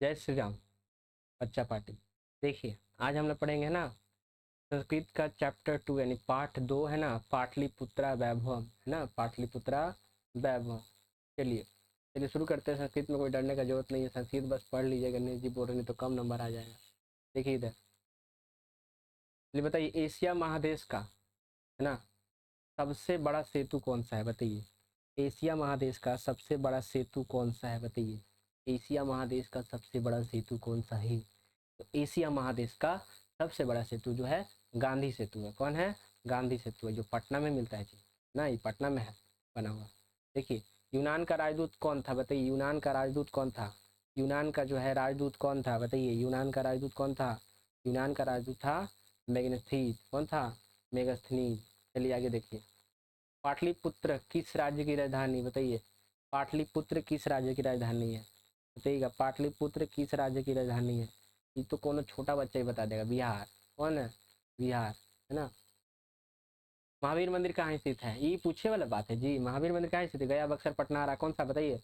जय श्री राम। बच्चा पार्टी। देखिए, आज हम लोग पढ़ेंगे ना संस्कृत का चैप्टर 2 यानी पाठ 2 है ना, पाटलिपुत्रा वैभव है ना, पाटलिपुत्रा वैभव। चलिए चलिए शुरू करते हैं। संस्कृत में कोई डरने का जरूरत नहीं है, संस्कृत बस पढ़ लीजिएगा, गणेश जी बोल रहे नहीं तो कम नंबर आ जाएगा। देखिए इधर, चलिए बताइए, एशिया महादेश का है ना सबसे बड़ा सेतु कौन सा है, बताइए। एशिया महादेश का सबसे बड़ा सेतु कौन सा है, बताइए। एशिया महादेश का सबसे बड़ा सेतु कौन सा है? तो एशिया महादेश का सबसे बड़ा सेतु जो है गांधी सेतु है। कौन है? गांधी सेतु है, जो पटना में मिलता है जी ना, ये पटना में है बना हुआ। देखिए, यूनान का राजदूत कौन था, बताइए। यूनान का राजदूत कौन था? यूनान का जो है राजदूत कौन था, बताइए। यूनान का राजदूत कौन था? यूनान का राजदूत था मेगस्थनीज। कौन था? मेगस्थनीज। चलिए आगे देखिए, पाटलिपुत्र किस राज्य की राजधानी, बताइए। पाटलिपुत्र किस राज्य की राजधानी है, बताइएगा। पाटलिपुत्र किस राज्य की राजधानी है? ये तो कोनो छोटा बच्चा ही बता देगा। बिहार। कौन है? बिहार, है ना। महावीर मंदिर कहाँ स्थित है? ये पूछे वाला बात है जी। महावीर मंदिर कहाँ स्थित है? गया, बक्सर, पटना, आरा, कौन सा बताइए।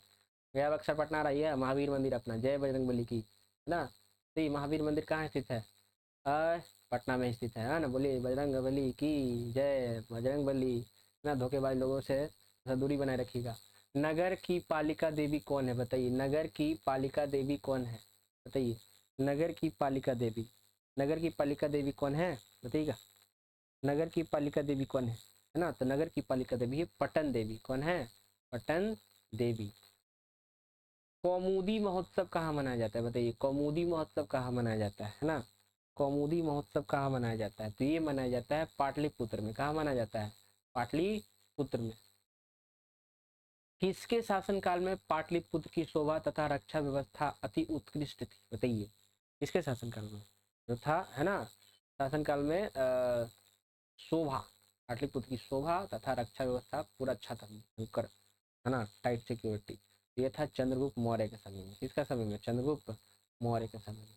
गया, बक्सर, पटना, आरा, ये महावीर मंदिर अपना, जय बजरंगबली की, है ना। तो ये महावीर मंदिर कहाँ स्थित है? पटना में स्थित है ना। बोलिए बजरंगबली की जय, बजरंगबली ना। धोखेबाज लोगों से दूरी बनाए रखिएगा। नगर की पालिका देवी कौन है, बताइए। नगर की पालिका देवी कौन है, बताइए। नगर की पालिका देवी, नगर की पालिका देवी कौन है, बताइएगा। नगर की पालिका देवी कौन है ना। तो नगर की पालिका देवी है पटन देवी। कौन है? पटन देवी। कौमुदी महोत्सव कहाँ मनाया जाता है, बताइए। कौमुदी महोत्सव कहाँ मनाया जाता है ना। कौमुदी महोत्सव कहाँ मनाया जाता है? तो ये मनाया जाता है पाटलिपुत्र में। कहाँ मनाया जाता है? पाटलिपुत्र में। किसके शासनकाल में पाटलिपुत्र की शोभा तथा रक्षा व्यवस्था अति उत्कृष्ट थी, बताइए। किसके शासनकाल में जो था, है ना, शासनकाल में शोभा, पाटलिपुत्र की शोभा तथा रक्षा व्यवस्था पूरा अच्छा था, भयंकर, है ना, टाइट सिक्योरिटी। ये था चंद्रगुप्त मौर्य के समय में। किसका समय में? चंद्रगुप्त मौर्य के समय में।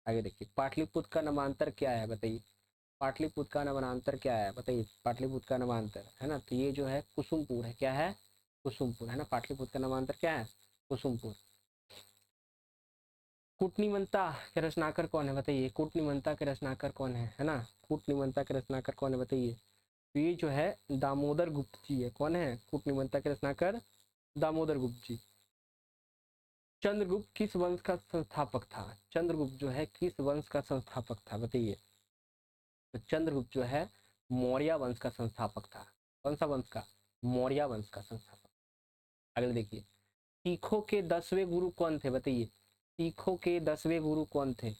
आगे देखिए, पाटलिपुत्र का नामांतर क्या है, बताइए। पाटलिपुत्र का नामांतर क्या है, बताइए। पाटलिपुत्र का नामांतर है ना, तो ये जो है कुसुमपुर है। क्या है? कुसुमपुर, है ना। पाटलिपुत्र का नामांतर क्या है? कुसुमपुर। कूटनीमंता के रचनाकर कौन है, बताइए। कूटनीमंता के रचनाकर कौन है ना। कूटनीमंता के रचनाकर कौन है, बताइए। तो ये जो है दामोदर गुप्त जी है। कौन है कूटनीमंता के रचनाकर? दामोदर गुप्त जी। चंद्रगुप्त किस वंश का संस्थापक था? चंद्रगुप्त जो है किस वंश का संस्थापक था, बताइए। तो चंद्रगुप्त जो है मौर्य वंश का संस्थापक था। कौन सा वंश का? मौर्य वंश का संस्थापक। अगले देखिए, सिखों के 10वें गुरु कौन थे, बताइए। सिखों के 10वें गुरु कौन थे,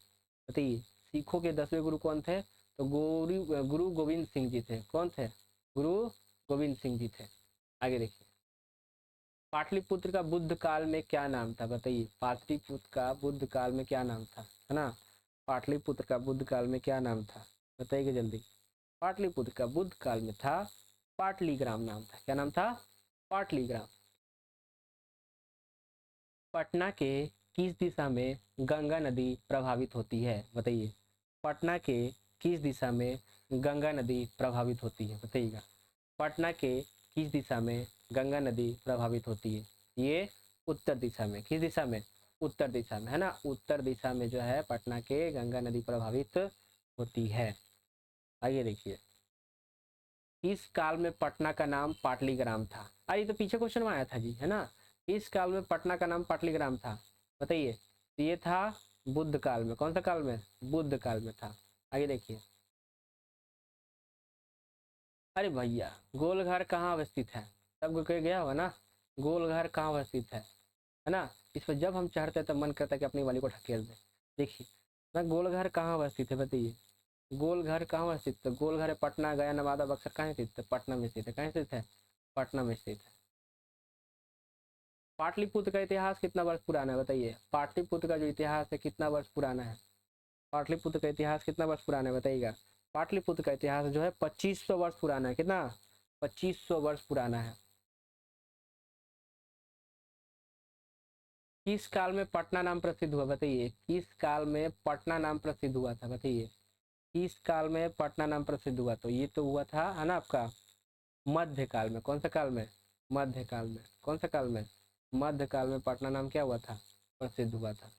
बताइए। सिखों के 10वें गुरु कौन थे? तो गुरु गोविंद सिंह जी थे। कौन थे? गुरु गोविंद सिंह जी थे। आगे देखिए, पाटलिपुत्र का बुद्ध काल में क्या नाम था, बताइए। पाटलिपुत्र का बुद्ध काल में क्या नाम था, है ना। पाटलिपुत्र का बुद्ध काल में क्या नाम था, बताइए जल्दी। पाटलिपुत्र का बुद्ध काल में था पाटलीग्राम नाम था। क्या नाम था? पाटलीग्राम। पटना के किस दिशा में गंगा नदी प्रभावित होती है, बताइए। पटना के किस दिशा में गंगा नदी प्रभावित होती है, बताइएगा। पटना के किस दिशा में गंगा नदी प्रभावित होती है? ये उत्तर दिशा में। किस दिशा में? उत्तर दिशा में, है ना। उत्तर दिशा में जो है पटना के गंगा नदी प्रभावित होती है। आइए देखिए, इस काल में पटना का नाम पाटलीग्राम था। अरे तो पीछे क्वेश्चन में आया था जी, है ना। इस काल में पटना का नाम पाटलीग्राम था, बताइए। तो ये था बुद्ध काल में। कौन सा काल में? बुद्ध काल में था। आगे देखिए, अरे भैया, गोलघर कहाँ अवस्थित है? सबको कह गया होगा ना, गोलघर कहाँ अवस्थित है ना। इस पर जब हम चढ़ते हैं तब मन करता है कि अपनी वाली को ढकेल दे। देखिए ना, गोलघर कहाँ अवस्थित है, बताइए। गोलघर कहाँ अवस्थित है? गोलघर है पटना, गया, नवादा, बक्सर। कहाँ स्थित है? पटना में स्थित है। कहाँ स्थित है? पटना में स्थित है। पाटलिपुत्र का इतिहास कितना वर्ष पुराना है, बताइए। पाटलिपुत्र का जो इतिहास है कितना वर्ष पुराना है? पाटलिपुत्र का इतिहास कितना वर्ष पुराना है, बताइएगा। पाटलिपुत्र का इतिहास जो है 2500 वर्ष पुराना है। कितना? 2500 वर्ष पुराना है। किस काल में पटना नाम प्रसिद्ध हुआ, बताइए। किस काल में पटना नाम प्रसिद्ध हुआ था, बताइए। किस काल में पटना नाम प्रसिद्ध हुआ? तो ये तो हुआ था, है ना, आपका मध्य काल में। कौन सा काल में? मध्य काल में। कौन सा काल में? मध्य काल में पटना नाम क्या हुआ था? प्रसिद्ध हुआ था।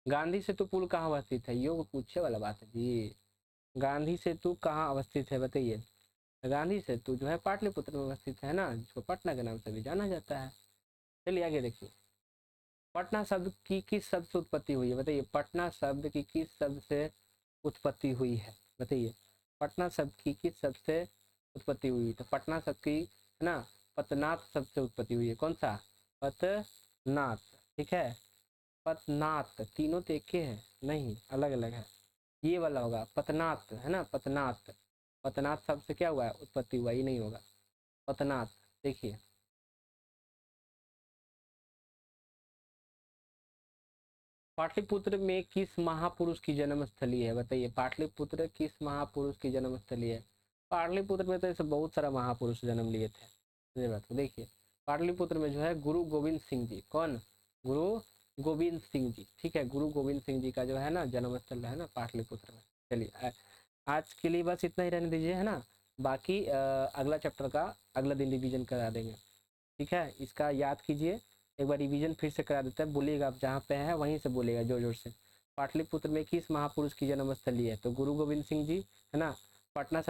गांधी सेतु पुल कहाँ अवस्थित है, योग पूछे वाला बात है जी। गांधी सेतु कहाँ अवस्थित है बताइए। गांधी सेतु जो है पाटलिपुत्र में अवस्थित है ना, जिसको पटना के नाम से भी जाना जाता है। चलिए आगे देखिए, पटना शब्द की किस शब्द से उत्पत्ति हुई है बताइए। पटना शब्द की किस शब्द से उत्पत्ति हुई है बताइए। पटना शब्द की किस शब्द से उत्पत्ति हुई, तो पटना शब्द की है ना पतनाथ शब्द से उत्पत्ति हुई है। कौन सा, पतनाथ, ठीक है। पतनाथ, तीनों तो एक ही है, नहीं अलग अलग है, ये वाला होगा पतनाथ, है ना पतनाथ। पतनाथ शब्द से क्या हुआ है, उत्पत्ति हुआ, ये नहीं होगा पतनाथ। देखिए पाटलिपुत्र में किस महापुरुष की जन्मस्थली है बताइए। पाटलिपुत्र किस महापुरुष की जन्मस्थली है। पाटलिपुत्र में तो ऐसे बहुत सारा महापुरुष जन्म लिए थे, ये बात को देखिए। पाटलिपुत्र में जो है गुरु गोविंद सिंह जी, कौन, गुरु गोविंद सिंह जी, ठीक है। गुरु गोविंद सिंह जी का जो है ना जन्मस्थल है ना पाटलिपुत्र में। चलिए आज के लिए बस इतना ही रहने दीजिए, है ना। बाकी अगला चैप्टर का अगला दिन रिवीजन करा देंगे, ठीक है। इसका याद कीजिए, एक बार रिवीजन फिर से करा देता है, बोलिएगा आप जहाँ पे है वहीं से बोलिएगा जोर जोर से। पाटलिपुत्र में किस महापुरुष की जन्मस्थली है, तो गुरु गोविंद सिंह जी, है ना। पटना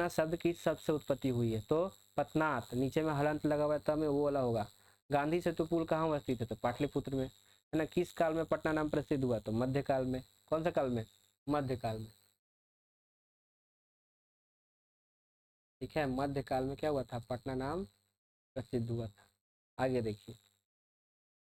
शब्द की शब्द से उत्पत्ति हुई है, तो पटनाथ, नीचे में हलंत लगा हुआ है तब में वो वाला होगा। गांधी सेतु पुल कहाँ अवस्थित है, तो पाटलिपुत्र में, है ना। किस काल में पटना नाम प्रसिद्ध हुआ, तो मध्यकाल में। कौन सा काल में, मध्यकाल में, ठीक है। मध्यकाल में क्या हुआ था, पटना नाम प्रसिद्ध हुआ था। आगे देखिए,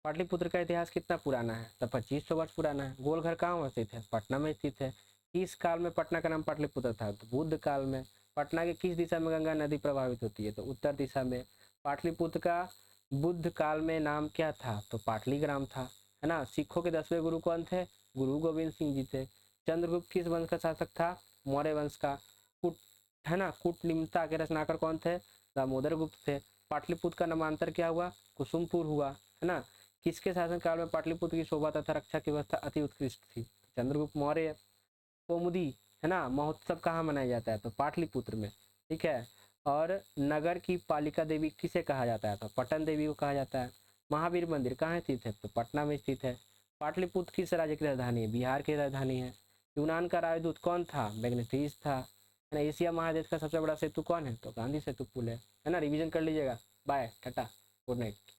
पाटलिपुत्र का इतिहास कितना पुराना है, तो 2500 वर्ष पुराना है। गोलघर कहाँ स्थित है, पटना में स्थित है। किस काल में पटना का नाम पाटलिपुत्र था, तो बुद्ध काल में। पटना के किस दिशा में गंगा नदी प्रभावित होती है, तो उत्तर दिशा में। पाटलिपुत्र का बुद्ध काल में नाम क्या था, तो पाटलीग्राम था, है ना। सिखों के 10वें गुरु कौन थे, गुरु गोविंद सिंह जी थे। चंद्रगुप्त किस वंश का शासक था, मौर्य वंश का। कुट, है ना, कूटनिम्नता के रचनाकर कौन थे, दामोदर गुप्त थे। पाटलिपुत्र का नामांतर क्या हुआ, कुसुमपुर हुआ, है ना। किसके शासनकाल में पाटलिपुत्र की शोभा तथा रक्षा की व्यवस्था अति उत्कृष्ट थी, चंद्रगुप्त मौर्य। कौमुदी, है ना, महोत्सव कहाँ मनाया जाता है, तो पाटलिपुत्र में, ठीक है। और नगर की पालिका देवी किसे कहा जाता है, तो पटन देवी को कहा जाता है। महावीर मंदिर कहाँ स्थित है, तो पटना में स्थित है। पाटलिपुत्र किस राज्य की राजधानी है, बिहार की राजधानी है। यूनान का राजदूत कौन था, मैग्नेटिस था, है ना। एशिया महादेश का सबसे बड़ा सेतु कौन है, तो गांधी सेतु पुल है ना। रिवीजन कर लीजिएगा। Bye tata, good night.